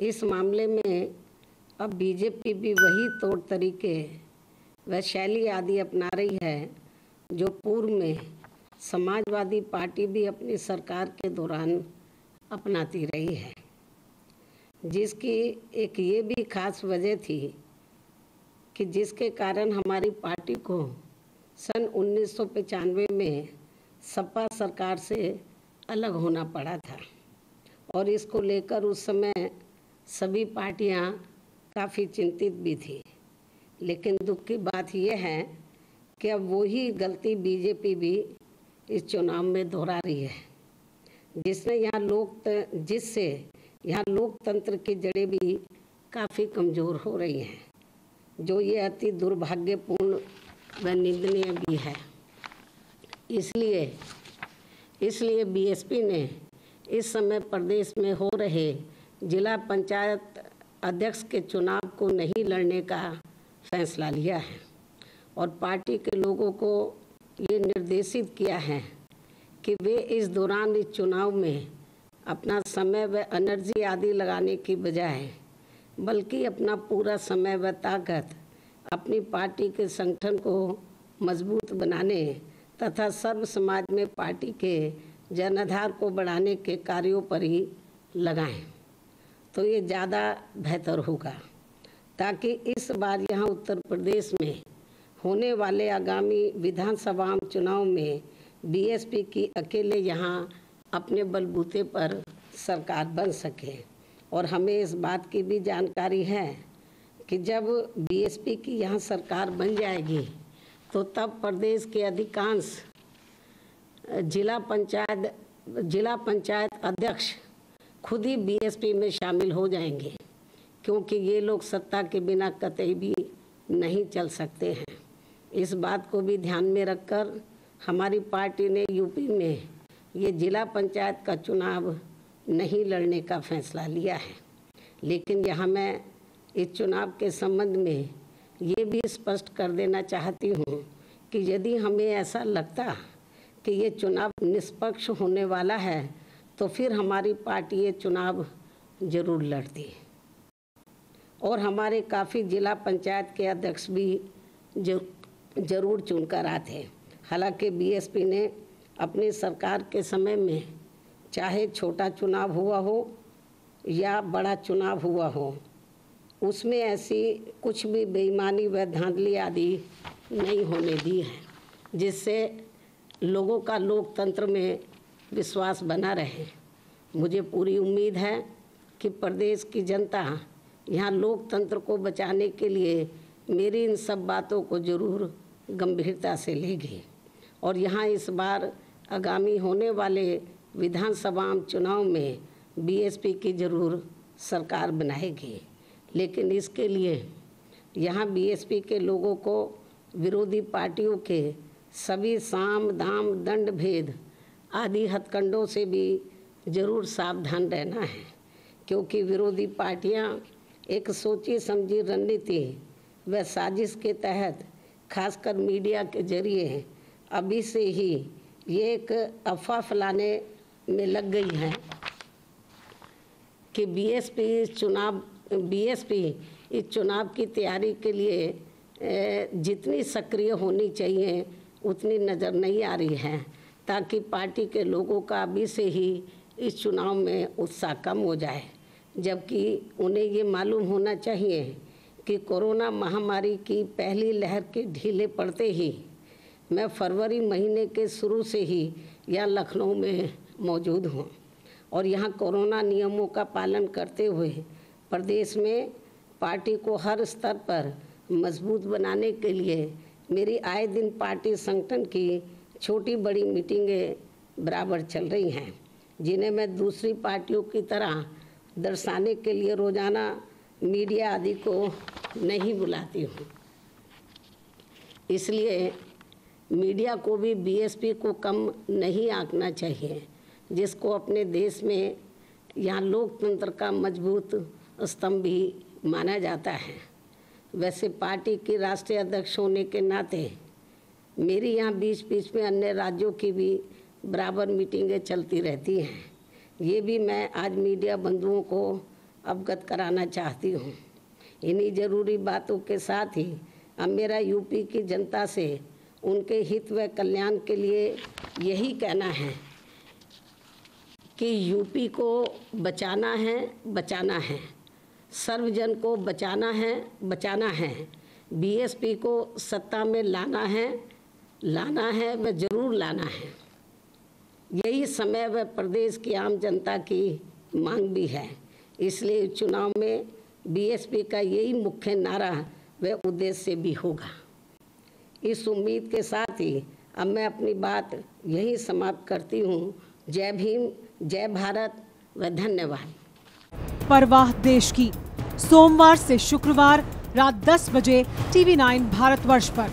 इस मामले में अब बीजेपी भी वही तौर तरीके व शैली आदि अपना रही है जो पूर्व में समाजवादी पार्टी भी अपनी सरकार के दौरान अपनाती रही है, जिसकी एक ये भी खास वजह थी कि जिसके कारण हमारी पार्टी को सन 1995 में सपा सरकार से अलग होना पड़ा था और इसको लेकर उस समय सभी पार्टियां काफ़ी चिंतित भी थी। लेकिन दुख की बात यह है कि अब वही गलती बीजेपी भी इस चुनाव में दोहरा रही है, जिससे यहाँ लोकतंत्र की जड़ें भी काफ़ी कमज़ोर हो रही हैं, जो ये अति दुर्भाग्यपूर्ण व निंदनीय भी है। इसलिए बीएसपी ने इस समय प्रदेश में हो रहे जिला पंचायत अध्यक्ष के चुनाव को नहीं लड़ने का फैसला लिया है और पार्टी के लोगों को ये निर्देशित किया है कि वे इस दौरान इस चुनाव में अपना समय व एनर्जी आदि लगाने की बजाय बल्कि अपना पूरा समय व ताकत अपनी पार्टी के संगठन को मजबूत बनाने तथा सर्व समाज में पार्टी के जनाधार को बढ़ाने के कार्यों पर ही लगाएं, तो ये ज़्यादा बेहतर होगा, ताकि इस बार यहाँ उत्तर प्रदेश में होने वाले आगामी विधानसभा चुनाव में बीएसपी की अकेले यहाँ अपने बलबूते पर सरकार बन सके। और हमें इस बात की भी जानकारी है कि जब बीएसपी की यहाँ सरकार बन जाएगी तो तब प्रदेश के अधिकांश जिला पंचायत अध्यक्ष खुद ही बीएसपी में शामिल हो जाएंगे, क्योंकि ये लोग सत्ता के बिना कतई भी नहीं चल सकते हैं। इस बात को भी ध्यान में रखकर हमारी पार्टी ने यूपी में ये जिला पंचायत का चुनाव नहीं लड़ने का फैसला लिया है। लेकिन यहाँ मैं इस चुनाव के संबंध में ये भी स्पष्ट कर देना चाहती हूँ कि यदि हमें ऐसा लगता कि ये चुनाव निष्पक्ष होने वाला है तो फिर हमारी पार्टी ये चुनाव जरूर लड़ती और हमारे काफ़ी जिला पंचायत के अध्यक्ष भी जरूर चुनकर आते। हालांकि बीएसपी ने अपनी सरकार के समय में चाहे छोटा चुनाव हुआ हो या बड़ा चुनाव हुआ हो, उसमें ऐसी कुछ भी बेईमानी व धांधली आदि नहीं होने दी है, जिससे लोगों का लोकतंत्र में विश्वास बना रहे। मुझे पूरी उम्मीद है कि प्रदेश की जनता यहाँ लोकतंत्र को बचाने के लिए मेरी इन सब बातों को जरूर गंभीरता से लेगी और यहाँ इस बार आगामी होने वाले विधानसभा चुनाव में बीएसपी की जरूर सरकार बनाएगी। लेकिन इसके लिए यहाँ बीएसपी के लोगों को विरोधी पार्टियों के सभी साम दाम दंड भेद आदि हथकंडों से भी जरूर सावधान रहना है, क्योंकि विरोधी पार्टियां एक सोची समझी रणनीति व साजिश के तहत खासकर मीडिया के जरिए अभी से ही ये एक अफवाह फैलाने में लग गई है कि बीएसपी इस चुनाव की तैयारी के लिए जितनी सक्रिय होनी चाहिए उतनी नज़र नहीं आ रही है, ताकि पार्टी के लोगों का अभी से ही इस चुनाव में उत्साह कम हो जाए। जबकि उन्हें ये मालूम होना चाहिए कि कोरोना महामारी की पहली लहर के ढीले पड़ते ही मैं फरवरी महीने के शुरू से ही यहाँ लखनऊ में मौजूद हूँ और यहाँ कोरोना नियमों का पालन करते हुए प्रदेश में पार्टी को हर स्तर पर मजबूत बनाने के लिए मेरी आए दिन पार्टी संगठन की छोटी बड़ी मीटिंगें बराबर चल रही हैं, जिन्हें मैं दूसरी पार्टियों की तरह दर्शाने के लिए रोज़ाना मीडिया आदि को नहीं बुलाती हूँ। इसलिए मीडिया को भी बीएसपी को कम नहीं आंकना चाहिए, जिसको अपने देश में यहाँ लोकतंत्र का मजबूत स्तंभ भी माना जाता है। वैसे पार्टी की राष्ट्रीय अध्यक्ष होने के नाते मेरी यहाँ बीच बीच में अन्य राज्यों की भी बराबर मीटिंगें चलती रहती हैं। ये भी मैं आज मीडिया बंधुओं को अवगत कराना चाहती हूँ। इन्हीं जरूरी बातों के साथ ही अब मेरा यूपी की जनता से उनके हित व कल्याण के लिए यही कहना है कि यूपी को बचाना है, सर्वजन को बचाना है, बीएसपी को सत्ता में लाना है व जरूर लाना है। यही समय व प्रदेश की आम जनता की मांग भी है। इसलिए चुनाव में बीएसपी का यही मुख्य नारा व उद्देश्य भी होगा। इस उम्मीद के साथ ही अब मैं अपनी बात यही समाप्त करती हूँ। जय भीम, जय भारत व धन्यवाद। परवाह देश की, सोमवार से शुक्रवार रात 10 बजे TV9 भारतवर्ष पर।